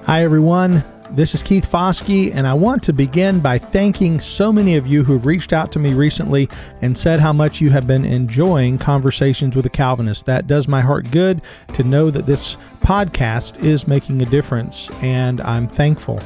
Hi, everyone. This is Keith Foskey, and I want to begin by thanking so many of you who've reached out to me recently and said how much you have been enjoying Conversations with a Calvinist. That does my heart good to know that this podcast is making a difference, and I'm thankful.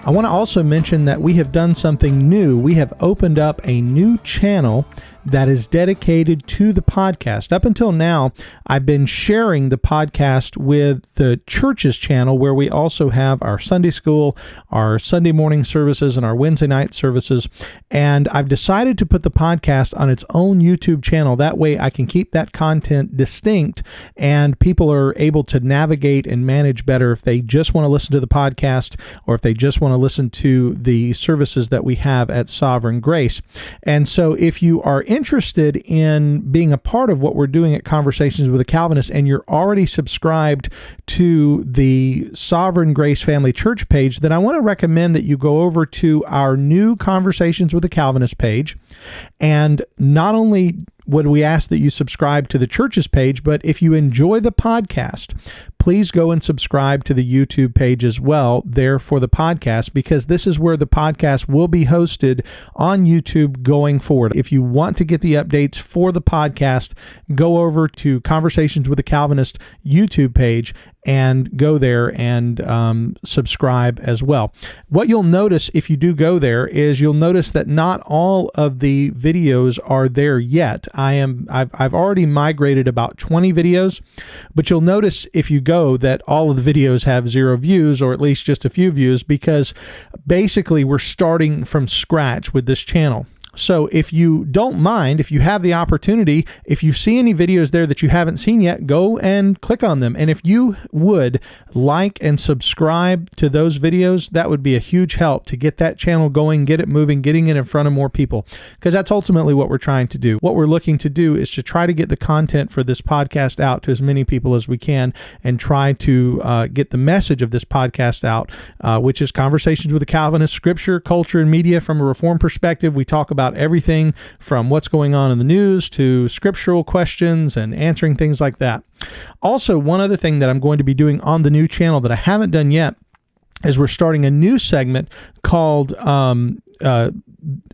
I want to also mention that we have done something new. We have opened up a new channel that is dedicated to the podcast. Up until now, I've been sharing the podcast with the church's channel, where we also have our Sunday school, our Sunday morning services, and our Wednesday night services. And I've decided to put the podcast on its own YouTube channel. That way I can keep that content distinct, and people are able to navigate and manage better if they just want to listen to the podcast or if they just want to listen to the services that we have at Sovereign Grace. And so if you are interested in being a part of what we're doing at Conversations with a Calvinist, and you're already subscribed to the Sovereign Grace Family Church page, then I want to recommend that you go over to our new Conversations with a Calvinist page. And not only would we ask that you subscribe to the church's page, but if you enjoy the podcast, please go and subscribe to the YouTube page as well there for the podcast, because this is where the podcast will be hosted on YouTube going forward. If you want to get the updates for the podcast, go over to Conversations with a Calvinist YouTube page and go there and subscribe as well. What you'll notice if you do go there is you'll notice that not all of the videos are there yet. I've already migrated about 20 videos, but you'll notice if you go that all of the videos have 0 views, or at least just a few views, because basically we're starting from scratch with this channel. So if you don't mind, if you have the opportunity, if you see any videos there that you haven't seen yet, go and click on them. And if you would like and subscribe to those videos, that would be a huge help to get that channel going, get it moving, getting it in front of more people, because that's ultimately what we're trying to do. What we're looking to do is to try to get the content for this podcast out to as many people as we can, and try to get the message of this podcast out, which is Conversations with a Calvinist, scripture, culture, and media from a Reformed perspective. We talk about everything from what's going on in the news to scriptural questions and answering things like that. Also, one other thing that I'm going to be doing on the new channel that I haven't done yet is we're starting a new segment called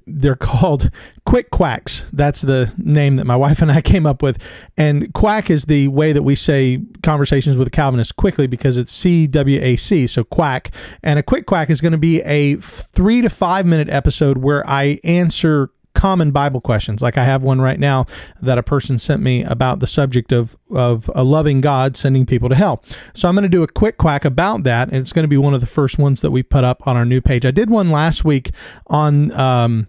they're called Quacks. That's the name that my wife and I came up with. And quack is the way that we say Conversations with a Calvinist quickly, because it's CWAC, so quack. And a quick quack is going to be a 3 to 5 minute episode where I answer common Bible questions. Like I have one right now that a person sent me about the subject of a loving God sending people to hell. So I'm going to do a quick quack about that, and it's going to be one of the first ones that we put up on our new page. I did one last week on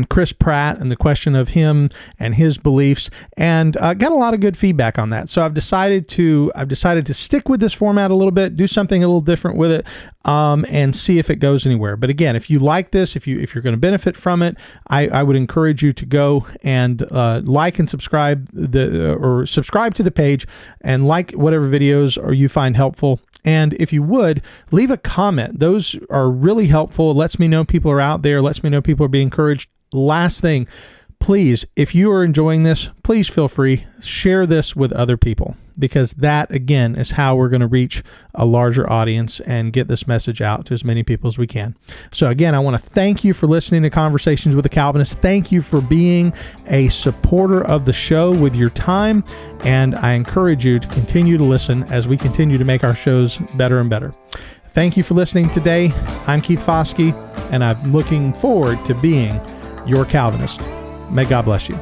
Chris Pratt and the question of him and his beliefs, and got a lot of good feedback on that. So I've decided to stick with this format a little bit, do something a little different with it, and see if it goes anywhere. But again, if you like this, if you're going to benefit from it, I would encourage you to go and like and subscribe subscribe to the page, and like whatever videos or you find helpful. And if you would, leave a comment. Those are really helpful. It lets me know people are out there, lets me know people are being encouraged. Last thing, please, if you are enjoying this, please feel free, share this with other people, because that, again, is how we're going to reach a larger audience and get this message out to as many people as we can. So again, I want to thank you for listening to Conversations with a Calvinist. Thank you for being a supporter of the show with your time, and I encourage you to continue to listen as we continue to make our shows better and better. Thank you for listening today. I'm Keith Foskey, and I'm looking forward to being your Calvinist. May God bless you.